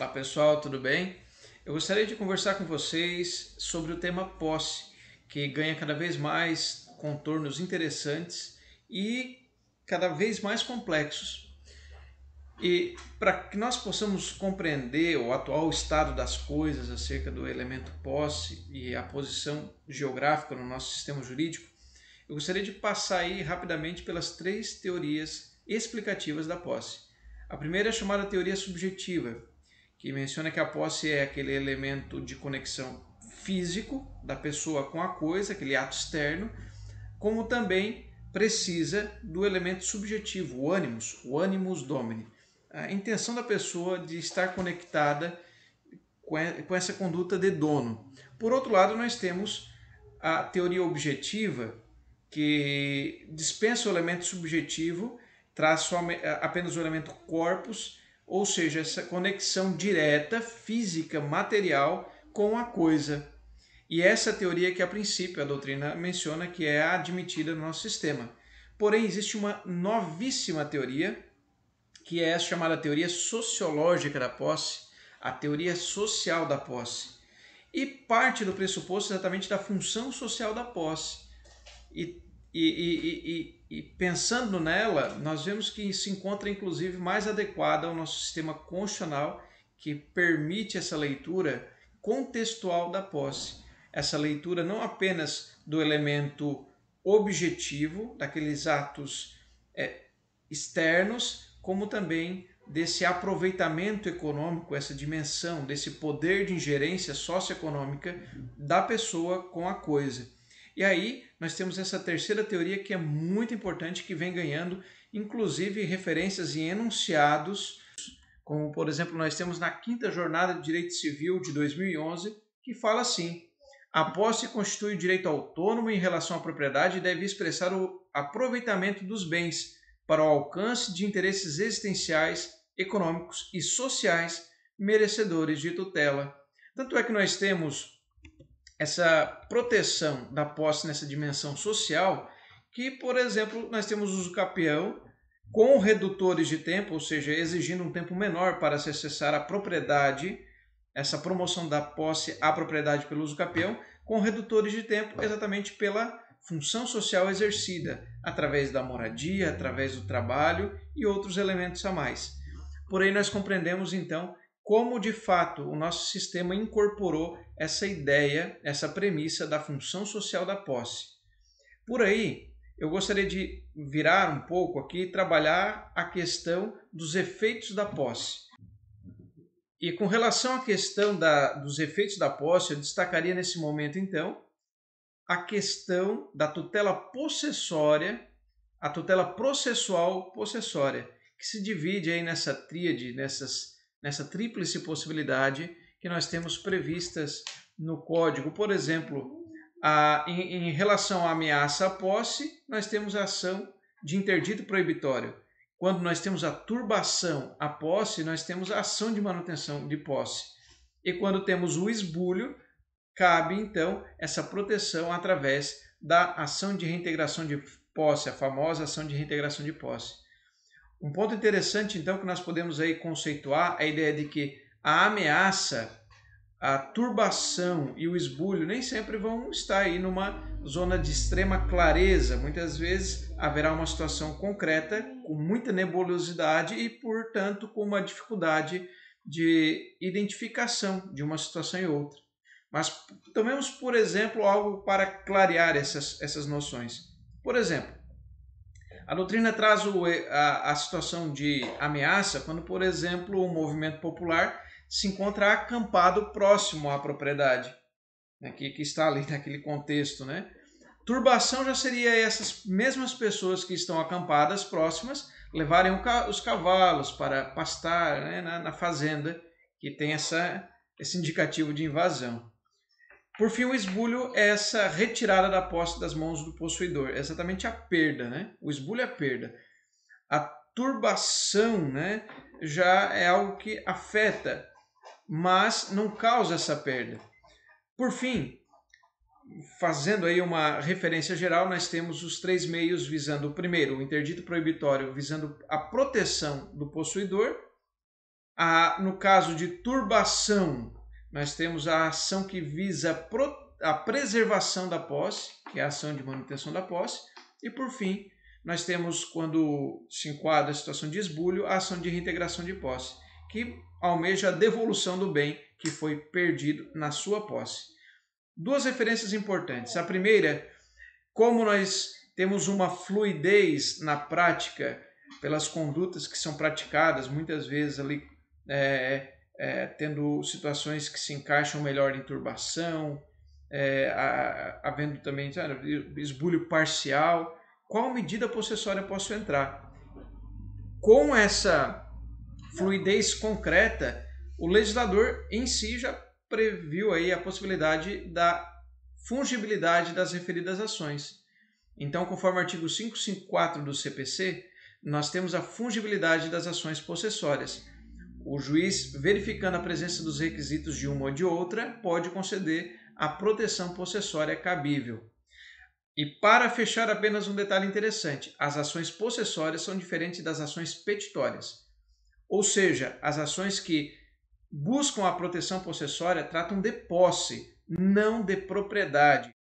Olá pessoal, tudo bem? Eu gostaria de conversar com vocês sobre o tema posse, que ganha cada vez mais contornos interessantes e cada vez mais complexos. E para que nós possamos compreender o atual estado das coisas acerca do elemento posse e a posição geográfica no nosso sistema jurídico, eu gostaria de passar aí rapidamente pelas três teorias explicativas da posse. A primeira é chamada teoria subjetiva, que menciona que a posse é aquele elemento de conexão físico da pessoa com a coisa, aquele ato externo, como também precisa do elemento subjetivo, o animus domini, a intenção da pessoa de estar conectada com essa conduta de dono. Por outro lado, nós temos a teoria objetiva, que dispensa o elemento subjetivo, traz apenas o elemento corpus, ou seja, essa conexão direta, física, material com a coisa. E essa teoria que a princípio a doutrina menciona que é admitida no nosso sistema. Porém, existe uma novíssima teoria, que é a chamada teoria sociológica da posse, a teoria social da posse. E parte do pressuposto exatamente da função social da posse. E pensando nela, nós vemos que se encontra inclusive mais adequada ao nosso sistema constitucional, que permite essa leitura contextual da posse. Essa leitura não apenas do elemento objetivo, daqueles atos externos, como também desse aproveitamento econômico, essa dimensão, desse poder de ingerência socioeconômica da pessoa com a coisa. E aí nós temos essa terceira teoria que é muito importante, que vem ganhando inclusive referências e enunciados, como por exemplo nós temos na quinta jornada de direito civil de 2011, que fala assim: a posse constitui o direito autônomo em relação à propriedade e deve expressar o aproveitamento dos bens para o alcance de interesses existenciais, econômicos e sociais merecedores de tutela. Tanto é que nós temos essa proteção da posse nessa dimensão social, que, por exemplo, nós temos o usucapião com redutores de tempo, ou seja, exigindo um tempo menor para se acessar a propriedade, essa promoção da posse à propriedade pelo usucapião, com redutores de tempo exatamente pela função social exercida, através da moradia, através do trabalho e outros elementos a mais. Porém, nós compreendemos então como de fato o nosso sistema incorporou essa ideia, essa premissa da função social da posse. Por aí, eu gostaria de virar um pouco aqui e trabalhar a questão dos efeitos da posse. E com relação à questão dos efeitos da posse, eu destacaria nesse momento, então, a questão da tutela possessória, a tutela processual possessória, que se divide aí nessa tríade, nessa tríplice possibilidade que nós temos previstas no Código. Por exemplo, em relação à ameaça à posse, nós temos a ação de interdito proibitório. Quando nós temos a turbação à posse, nós temos a ação de manutenção de posse. E quando temos o esbulho, cabe então essa proteção através da ação de reintegração de posse, a famosa ação de reintegração de posse. Um ponto interessante então que nós podemos aí conceituar é a ideia de que a ameaça, a turbação e o esbulho nem sempre vão estar aí numa zona de extrema clareza. Muitas vezes haverá uma situação concreta com muita nebulosidade e, portanto, com uma dificuldade de identificação de uma situação e outra. Mas tomemos, por exemplo, algo para clarear essas noções. Por exemplo, a doutrina traz a situação de ameaça quando, por exemplo, um movimento popular se encontra acampado próximo à propriedade, né, que está ali naquele contexto. Né? Turbação já seria essas mesmas pessoas que estão acampadas próximas levarem os cavalos para pastar, né, na fazenda, que tem esse indicativo de invasão. Por fim, o esbulho é essa retirada da posse das mãos do possuidor, é exatamente a perda, né? O esbulho é a perda. A turbação, né, já é algo que afeta, mas não causa essa perda. Por fim, fazendo aí uma referência geral, nós temos os três meios visando, primeiro, o interdito proibitório, visando a proteção do possuidor, No caso de turbação, nós temos a ação que visa a preservação da posse, que é a ação de manutenção da posse. E, por fim, nós temos, quando se enquadra a situação de esbulho, a ação de reintegração de posse, que almeja a devolução do bem que foi perdido na sua posse. Duas referências importantes. A primeira, como nós temos uma fluidez na prática pelas condutas que são praticadas, muitas vezes ali tendo situações que se encaixam melhor em turbação, havendo também esbulho parcial. Qual medida possessória posso entrar? Com essa fluidez concreta, o legislador em si já previu aí a possibilidade da fungibilidade das referidas ações. Então, conforme o artigo 554 do CPC, nós temos a fungibilidade das ações possessórias. O juiz, verificando a presença dos requisitos de uma ou de outra, pode conceder a proteção possessória cabível. E para fechar, apenas um detalhe interessante: as ações possessórias são diferentes das ações petitórias. Ou seja, as ações que buscam a proteção possessória tratam de posse, não de propriedade.